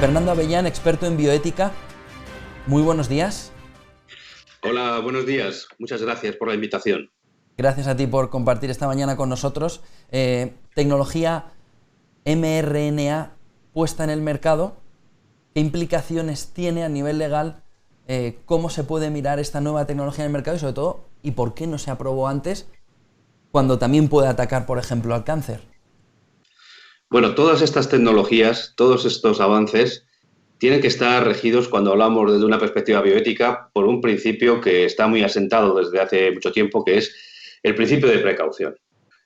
Fernando Avellán, experto en bioética. Muy buenos días. Hola, buenos días. Muchas gracias por la invitación. Gracias a ti por compartir esta mañana con nosotros. Tecnología mRNA puesta en el mercado. ¿Qué implicaciones tiene a nivel legal? ¿Cómo se puede mirar esta nueva tecnología en el mercado? Y sobre todo, ¿y por qué no se aprobó antes cuando también puede atacar, por ejemplo, al cáncer? Bueno, todas estas tecnologías, todos estos avances, tienen que estar regidos, cuando hablamos desde una perspectiva bioética, por un principio que está muy asentado desde hace mucho tiempo, que es el principio de precaución.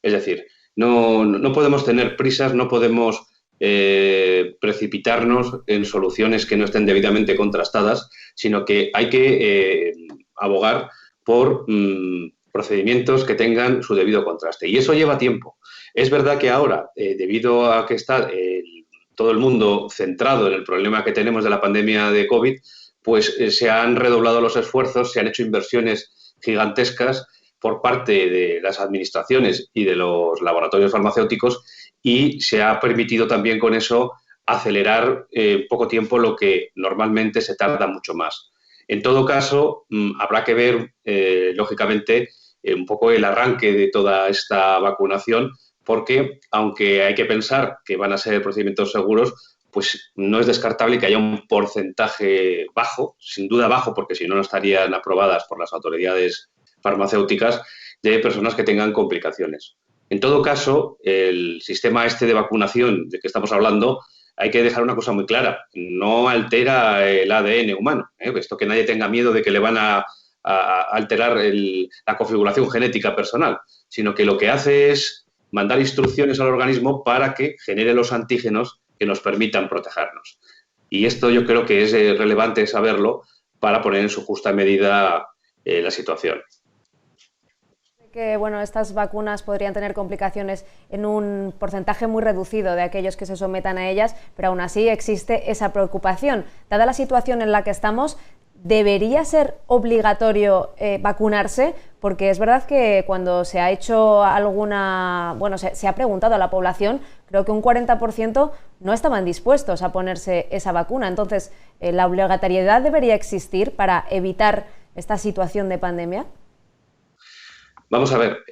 Es decir, no podemos tener prisas, no podemos precipitarnos en soluciones que no estén debidamente contrastadas, sino que hay que abogar por procedimientos que tengan su debido contraste. Y eso lleva tiempo. Es verdad que ahora, debido a que está todo el mundo centrado en el problema que tenemos de la pandemia de COVID, pues se han redoblado los esfuerzos, se han hecho inversiones gigantescas por parte de las administraciones y de los laboratorios farmacéuticos, y se ha permitido también con eso acelerar en poco tiempo lo que normalmente se tarda mucho más. En todo caso, habrá que ver, lógicamente, un poco el arranque de toda esta vacunación, porque aunque hay que pensar que van a ser procedimientos seguros, pues no es descartable que haya un porcentaje bajo, sin duda bajo, porque si no, no estarían aprobadas por las autoridades farmacéuticas, de personas que tengan complicaciones. En todo caso, el sistema este de vacunación de que estamos hablando, hay que dejar una cosa muy clara: no altera el ADN humano. Esto, que nadie tenga miedo de que le van a alterar la configuración genética personal, sino que lo que hace es mandar instrucciones al organismo para que genere los antígenos que nos permitan protegernos. Y esto yo creo que es relevante saberlo para poner en su justa medida la situación. Que bueno, estas vacunas podrían tener complicaciones en un porcentaje muy reducido de aquellos que se sometan a ellas, pero aún así existe esa preocupación. Dada la situación en la que estamos, ¿debería ser obligatorio vacunarse? Porque es verdad que cuando se ha hecho se ha preguntado a la población, creo que un 40% no estaban dispuestos a ponerse esa vacuna. Entonces, ¿la obligatoriedad debería existir para evitar esta situación de pandemia? Vamos a ver,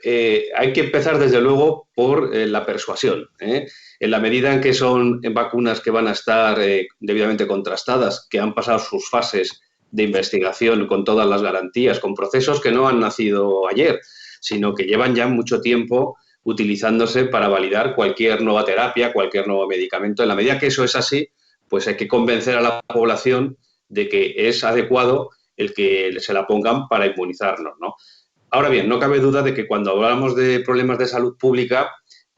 hay que empezar desde luego por la persuasión. En la medida en que son vacunas que van a estar debidamente contrastadas, que han pasado sus fases de investigación con todas las garantías, con procesos que no han nacido ayer, sino que llevan ya mucho tiempo utilizándose para validar cualquier nueva terapia, cualquier nuevo medicamento. En la medida que eso es así, pues hay que convencer a la población de que es adecuado el que se la pongan para inmunizarnos, ¿no? Ahora bien, no cabe duda de que cuando hablamos de problemas de salud pública,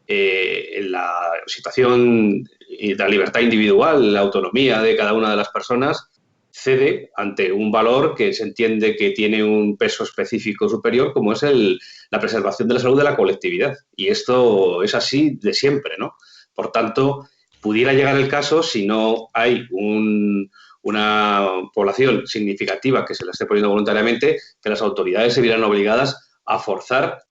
la situación de la libertad individual, la autonomía de cada una de las personas cede ante un valor que se entiende que tiene un peso específico superior, como es la preservación de la salud de la colectividad. Y esto es así de siempre, ¿no? Por tanto, pudiera llegar el caso, si no hay una población significativa que se la esté poniendo voluntariamente, que las autoridades se vieran obligadas a forzar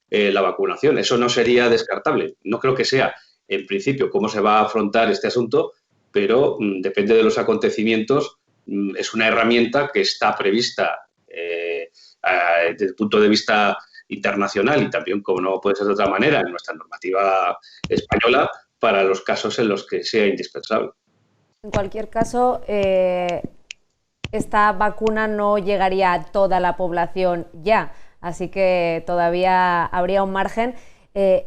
la vacunación. Eso no sería descartable. No creo que sea, en principio, cómo se va a afrontar este asunto, pero depende de los acontecimientos. Es una herramienta que está prevista desde el punto de vista internacional y también, como no puede ser de otra manera, en nuestra normativa española, para los casos en los que sea indispensable. En cualquier caso, esta vacuna no llegaría a toda la población ya, así que todavía habría un margen.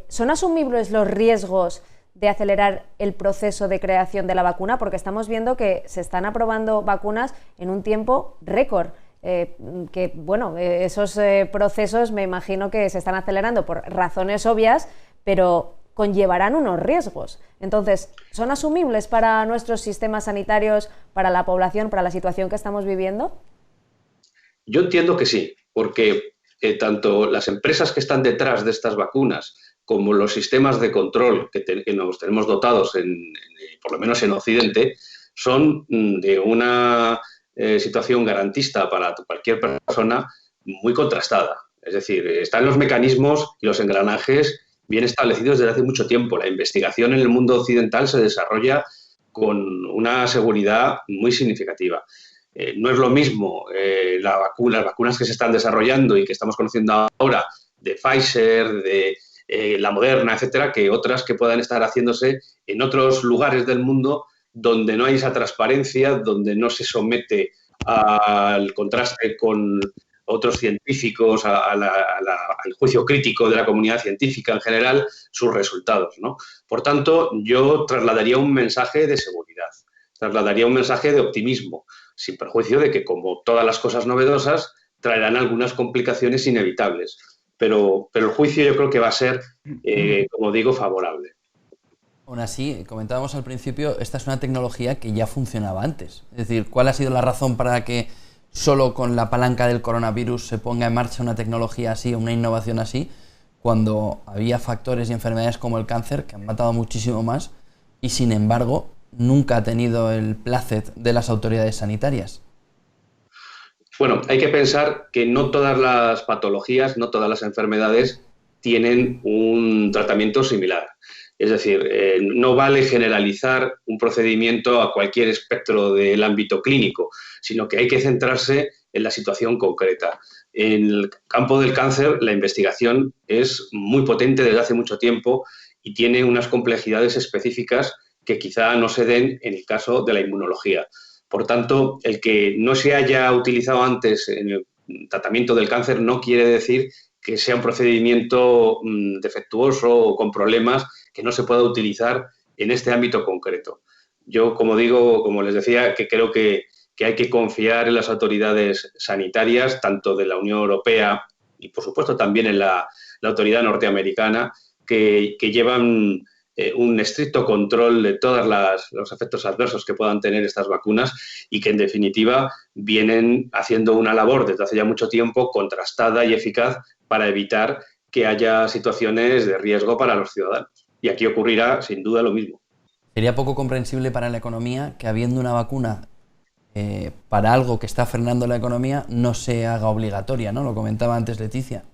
¿Son asumibles los riesgos de acelerar el proceso de creación de la vacuna? Porque estamos viendo que se están aprobando vacunas en un tiempo récord. Esos procesos me imagino que se están acelerando por razones obvias, pero conllevarán unos riesgos. Entonces, ¿son asumibles para nuestros sistemas sanitarios, para la población, para la situación que estamos viviendo? Yo entiendo que sí, porque tanto las empresas que están detrás de estas vacunas como los sistemas de control que nos tenemos dotados, por lo menos en Occidente, son de una situación garantista para cualquier persona muy contrastada. Es decir, están los mecanismos y los engranajes bien establecidos desde hace mucho tiempo. La investigación en el mundo occidental se desarrolla con una seguridad muy significativa. No es lo mismo las vacunas que se están desarrollando y que estamos conociendo ahora, de Pfizer, de la Moderna, etcétera, que otras que puedan estar haciéndose en otros lugares del mundo donde no hay esa transparencia, donde no se somete al contraste con otros científicos, al juicio crítico de la comunidad científica en general, sus resultados, ¿no? Por tanto, yo trasladaría un mensaje de seguridad, trasladaría un mensaje de optimismo, sin perjuicio de que, como todas las cosas novedosas, traerán algunas complicaciones inevitables. Pero el juicio yo creo que va a ser, como digo, favorable. Aún así, comentábamos al principio, esta es una tecnología que ya funcionaba antes. Es decir, ¿cuál ha sido la razón para que solo con la palanca del coronavirus se ponga en marcha una tecnología así, una innovación así, cuando había factores y enfermedades como el cáncer que han matado muchísimo más y, sin embargo, nunca ha tenido el placet de las autoridades sanitarias? Bueno, hay que pensar que no todas las patologías, no todas las enfermedades tienen un tratamiento similar. Es decir, no vale generalizar un procedimiento a cualquier espectro del ámbito clínico, sino que hay que centrarse en la situación concreta. En el campo del cáncer, la investigación es muy potente desde hace mucho tiempo y tiene unas complejidades específicas que quizá no se den en el caso de la inmunología. Por tanto, el que no se haya utilizado antes en el tratamiento del cáncer no quiere decir que sea un procedimiento defectuoso o con problemas que no se pueda utilizar en este ámbito concreto. Yo, como digo, como les decía, que creo que hay que confiar en las autoridades sanitarias, tanto de la Unión Europea y, por supuesto, también en la autoridad norteamericana, que llevan un estricto control de todos los efectos adversos que puedan tener estas vacunas y que, en definitiva, vienen haciendo una labor desde hace ya mucho tiempo contrastada y eficaz para evitar que haya situaciones de riesgo para los ciudadanos. Y aquí ocurrirá, sin duda, lo mismo. Sería poco comprensible para la economía que, habiendo una vacuna para algo que está frenando la economía, no se haga obligatoria, ¿no? Lo comentaba antes Leticia.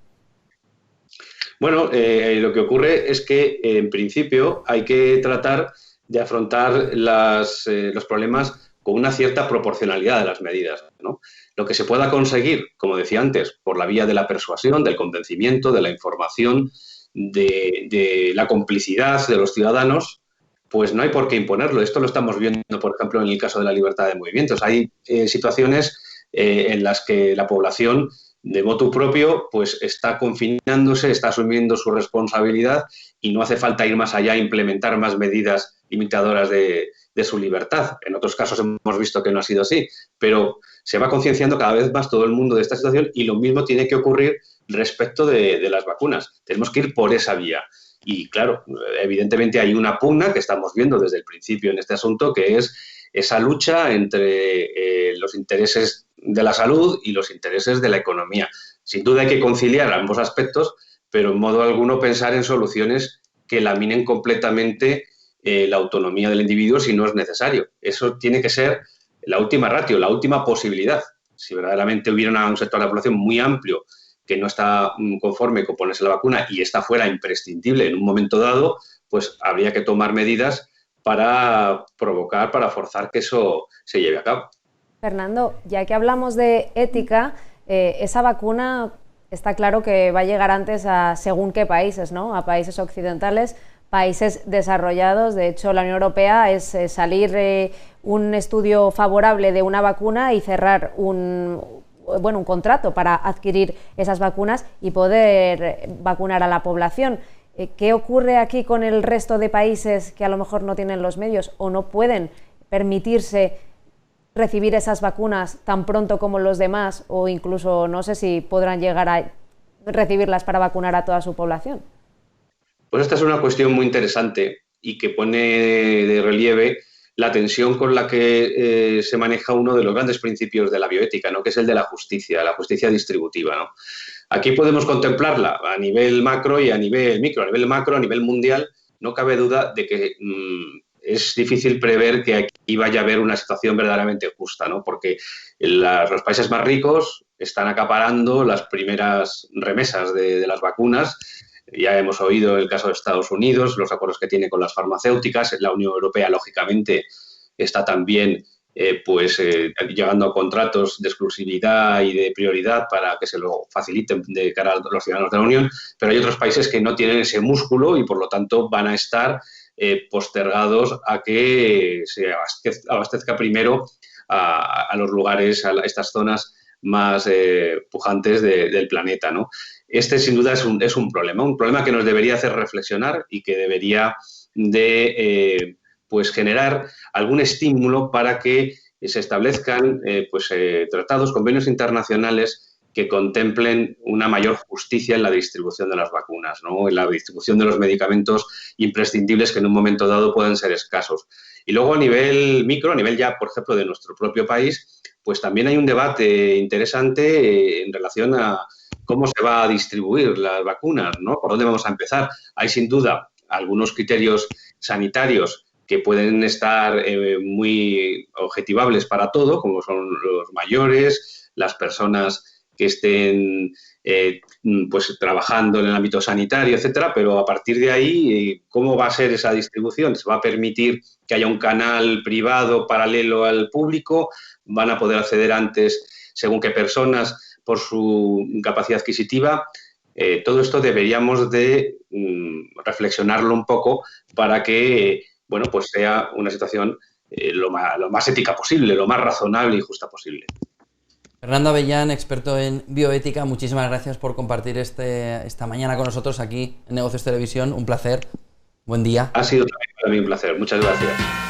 Bueno, lo que ocurre es que, en principio, hay que tratar de afrontar los problemas con una cierta proporcionalidad de las medidas, ¿no? Lo que se pueda conseguir, como decía antes, por la vía de la persuasión, del convencimiento, de la información, de la complicidad de los ciudadanos, pues no hay por qué imponerlo. Esto lo estamos viendo, por ejemplo, en el caso de la libertad de movimientos. Hay situaciones en las que la población, de motu propio, pues está confinándose, está asumiendo su responsabilidad y no hace falta ir más allá e implementar más medidas limitadoras de su libertad. En otros casos hemos visto que no ha sido así, pero se va concienciando cada vez más todo el mundo de esta situación y lo mismo tiene que ocurrir respecto de las vacunas. Tenemos que ir por esa vía. Y claro, evidentemente hay una pugna que estamos viendo desde el principio en este asunto, que es esa lucha entre los intereses de la salud y los intereses de la economía. Sin duda hay que conciliar ambos aspectos, pero en modo alguno pensar en soluciones que laminen completamente la autonomía del individuo si no es necesario. Eso tiene que ser la última ratio, la última posibilidad. Si verdaderamente hubiera un sector de la población muy amplio que no está conforme con ponerse la vacuna y esta fuera imprescindible en un momento dado, pues habría que tomar medidas para provocar, para forzar que eso se lleve a cabo. Fernando, ya que hablamos de ética, esa vacuna está claro que va a llegar antes a según qué países, ¿no? A países occidentales, países desarrollados. De hecho, la Unión Europea es salir un estudio favorable de una vacuna y cerrar un contrato para adquirir esas vacunas y poder vacunar a la población. ¿Qué ocurre aquí con el resto de países que a lo mejor no tienen los medios o no pueden permitirse recibir esas vacunas tan pronto como los demás, o incluso no sé si podrán llegar a recibirlas para vacunar a toda su población? Pues esta es una cuestión muy interesante y que pone de relieve la tensión con la que se maneja uno de los grandes principios de la bioética, ¿no? Que es el de la justicia distributiva, ¿no? Aquí podemos contemplarla a nivel macro y a nivel micro. A nivel macro, a nivel mundial, no cabe duda de que es difícil prever que aquí vaya a haber una situación verdaderamente justa, ¿no? Porque los países más ricos están acaparando las primeras remesas de las vacunas. Ya hemos oído el caso de Estados Unidos, los acuerdos que tiene con las farmacéuticas. La Unión Europea, lógicamente, está también llegando a contratos de exclusividad y de prioridad para que se lo faciliten de cara a los ciudadanos de la Unión, pero hay otros países que no tienen ese músculo y por lo tanto van a estar postergados a que se abastezca primero a los lugares, a estas zonas más pujantes del planeta, ¿no? Este sin duda es un problema que nos debería hacer reflexionar y que debería de generar algún estímulo para que se establezcan tratados, convenios internacionales que contemplen una mayor justicia en la distribución de las vacunas, ¿no? En la distribución de los medicamentos imprescindibles que en un momento dado pueden ser escasos. Y luego a nivel micro, a nivel ya, por ejemplo, de nuestro propio país, pues también hay un debate interesante en relación a cómo se va a distribuir las vacunas, ¿no? ¿Por dónde vamos a empezar? Hay sin duda algunos criterios sanitarios que pueden estar muy objetivables para todo, como son los mayores, las personas que estén trabajando en el ámbito sanitario, etcétera, pero a partir de ahí, ¿cómo va a ser esa distribución? ¿Se va a permitir que haya un canal privado paralelo al público? ¿Van a poder acceder antes según qué personas por su capacidad adquisitiva? Todo esto deberíamos de reflexionarlo un poco para que sea una situación lo más ética posible, lo más razonable y justa posible. Fernando Avellán, experto en bioética, muchísimas gracias por compartir esta mañana con nosotros aquí en Negocios Televisión. Un placer. Buen día. Ha sido también para mí un placer. Muchas gracias.